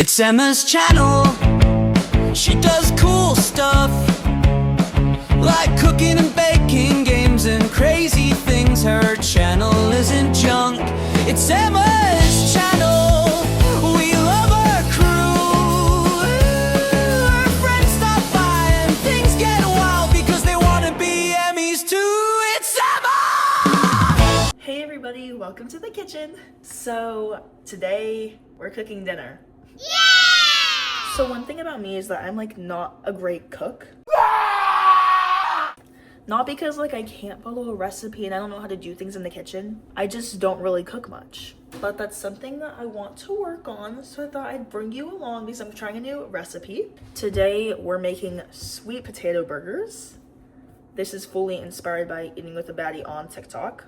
It's Emma's channel. She does cool stuff like cooking and baking, games and crazy things. Her channel isn't junk. It's Emma's channel. We love our crew. Her friends stop by and things get wild because they want to be Emmys too. It's Emma! Hey everybody, welcome to the kitchen. So today we're cooking dinner. So one thing about me is that I'm like not a great cook. Not because like I can't follow a recipe and I don't know how to do things in the kitchen. I just don't really cook much. But that's something that I want to work on, so I thought I'd bring you along because I'm trying a new recipe. Today we're making sweet potato burgers. This is fully inspired by Eating with a Baddie on TikTok.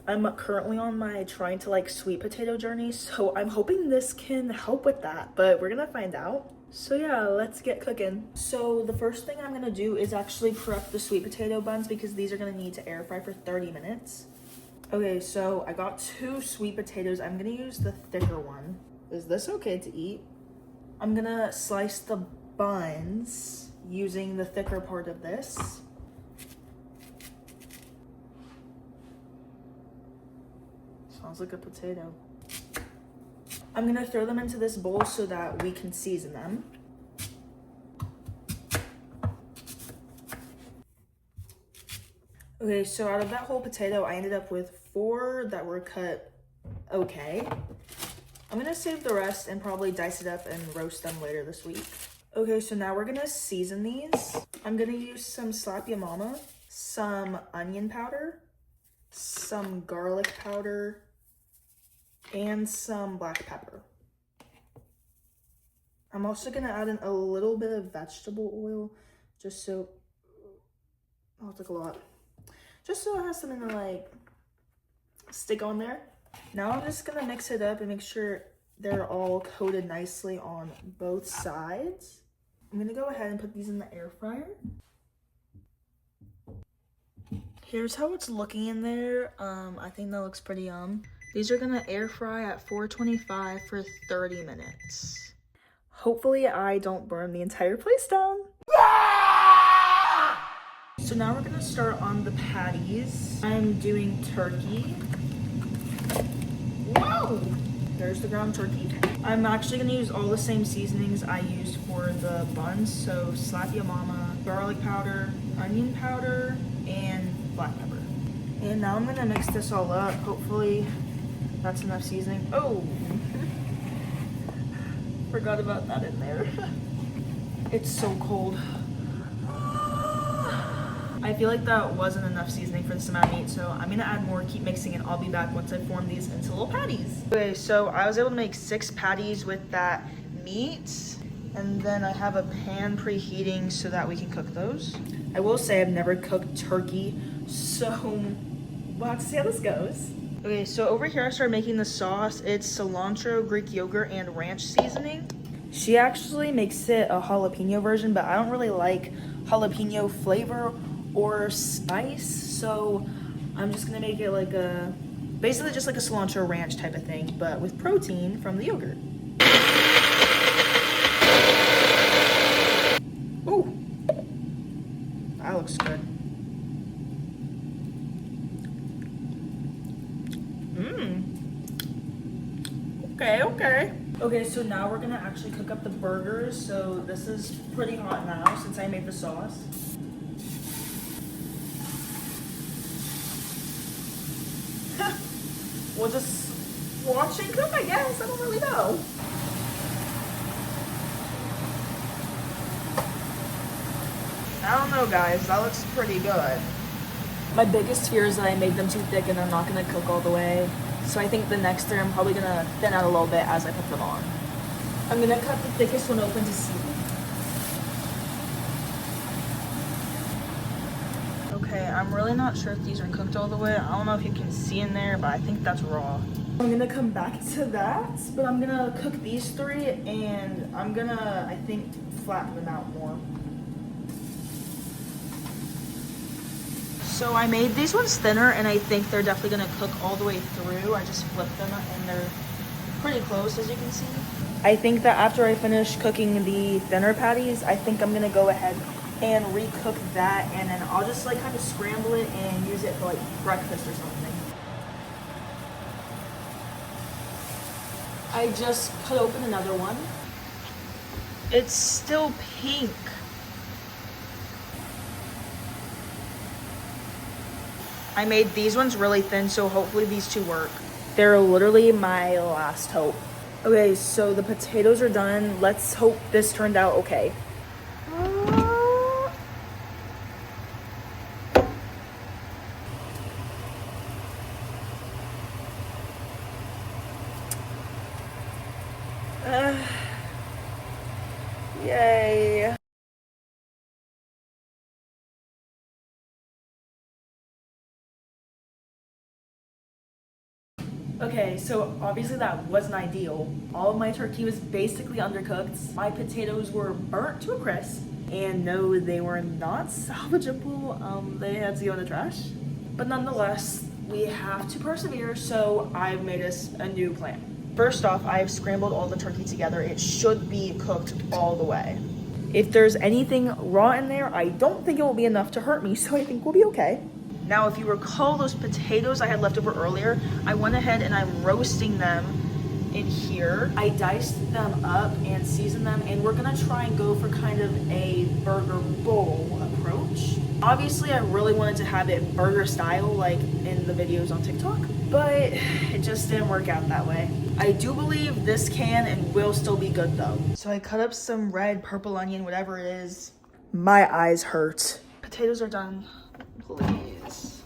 I'm currently on my trying to like sweet potato journey, so I'm hoping this can help with that, but we're gonna find out. So yeah, let's get cooking. So the first thing I'm gonna do is actually prep the sweet potato buns because these are gonna need to air fry for 30 minutes. Okay, so I got 2 sweet potatoes. I'm gonna use the thicker one. Is this okay to eat? I'm gonna slice the buns using the thicker part of this. Sounds like a potato. I'm gonna throw them into this bowl so that we can season them. Okay, so out of that whole potato, I ended up with 4 that were cut okay. I'm gonna save the rest and probably dice it up and roast them later this week. Okay, so now we're gonna season these. I'm gonna use some Slap Ya Mama, some onion powder, some garlic powder, and some black pepper. I'm also gonna add in a little bit of vegetable oil, just so, oh, it's like a lot. Just so it has something to like stick on there. Now I'm just gonna mix it up and make sure they're all coated nicely on both sides. I'm gonna go ahead and put these in the air fryer. Here's how it's looking in there. I think that looks pretty yum. These are gonna air fry at 425 for 30 minutes. Hopefully I don't burn the entire place down. So now we're gonna start on the patties. I'm doing turkey. Whoa! There's the ground turkey. I'm actually gonna use all the same seasonings I used for the buns. So Slap Ya Mama, garlic powder, onion powder, and black pepper. And now I'm gonna mix this all up. Hopefully that's enough seasoning. Oh, forgot about that in there. It's so cold. I feel like that wasn't enough seasoning for this amount of meat, so I'm gonna add more, keep mixing, and I'll be back once I form these into little patties. Okay, so I was able to make 6 patties with that meat, and then I have a pan preheating so that we can cook those. I will say I've never cooked turkey, so we'll have to see how this goes. Okay, so over here I started making the sauce. It's cilantro, Greek yogurt, and ranch seasoning. She actually makes it a jalapeno version, but I don't really like jalapeno flavor or spice, so I'm just gonna make it like a, basically just like a cilantro ranch type of thing, but with protein from the yogurt. Ooh, that looks good. Okay. Okay, so now we're gonna actually cook up the burgers. So this is pretty hot now since I made the sauce. We'll just watch and cook, I guess. I don't really know. I don't know, guys. That looks pretty good. My biggest fear is that I made them too thick and they're not gonna cook all the way. So I think the next time I'm probably gonna thin out a little bit as I put them on. I'm gonna cut the thickest one open to see. Okay, I'm really not sure if these are cooked all the way. I don't know if you can see in there, but I think that's raw. I'm gonna come back to that, but I'm gonna cook these 3 and I'm gonna, I think, flatten them out more. So I made these ones thinner and I think they're definitely gonna cook all the way through. I just flipped them and they're pretty close, as you can see. I think that after I finish cooking the thinner patties, I think I'm gonna go ahead and recook that, and then I'll just like kind of scramble it and use it for like breakfast or something. I just cut open another one. It's still pink. I made these ones really thin, so hopefully these two work. They're literally my last hope. Okay, so the potatoes are done. Let's hope this turned out okay. Yay. Okay, so obviously that wasn't ideal. All of my turkey was basically undercooked. My potatoes were burnt to a crisp. And no, they were not salvageable. They had to go in the trash. But nonetheless, we have to persevere, so I've made us a new plan. First off, I've scrambled all the turkey together. It should be cooked all the way. If there's anything raw in there, I don't think it will be enough to hurt me, so I think we'll be okay. Now, if you recall those potatoes I had left over earlier, I went ahead and I'm roasting them in here. I diced them up and seasoned them, and we're gonna try and go for kind of a burger bowl approach. Obviously, I really wanted to have it burger style like in the videos on TikTok, but it just didn't work out that way. I do believe this can and will still be good though. So I cut up some red, purple onion, whatever it is. My eyes hurt. Potatoes are done, please.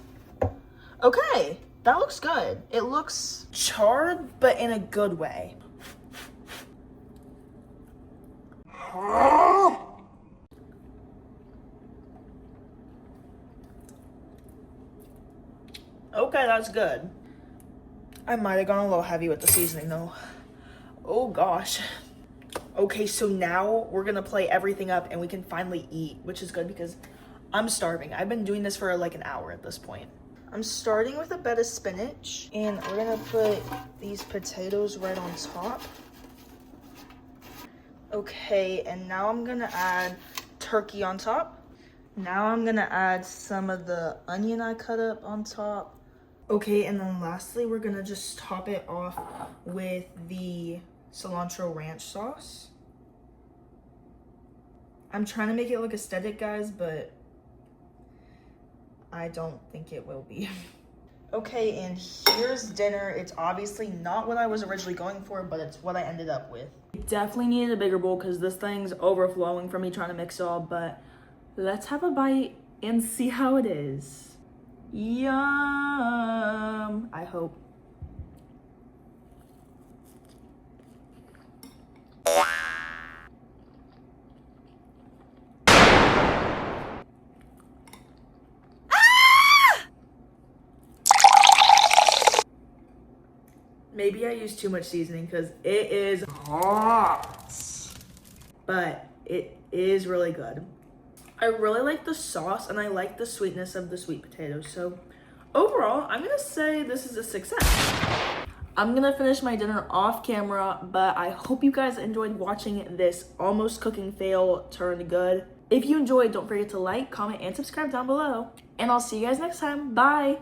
Okay, that looks good. It looks charred, but in a good way. Okay, that's good. I might have gone a little heavy with the seasoning though. Oh gosh. Okay, so now we're gonna play everything up and we can finally eat, which is good because I'm starving. I've been doing this for like an hour at this point. I'm starting with a bed of spinach, and we're gonna put these potatoes right on top. Okay, and now I'm gonna add turkey on top. Now I'm gonna add some of the onion I cut up on top. Okay, and then lastly, we're gonna just top it off with the cilantro ranch sauce. I'm trying to make it look aesthetic, guys, but I don't think it will be. Okay, and here's dinner. It's obviously not what I was originally going for, but it's what I ended up with. Definitely needed a bigger bowl because this thing's overflowing from me trying to mix it all, but let's have a bite and see how it is. Yum, I hope. Maybe I used too much seasoning because it is hot, but it is really good. I really like the sauce and I like the sweetness of the sweet potatoes. So overall, I'm gonna say this is a success. I'm gonna finish my dinner off camera, but I hope you guys enjoyed watching this almost cooking fail turned good. If you enjoyed, don't forget to like, comment, and subscribe down below. And I'll see you guys next time. Bye.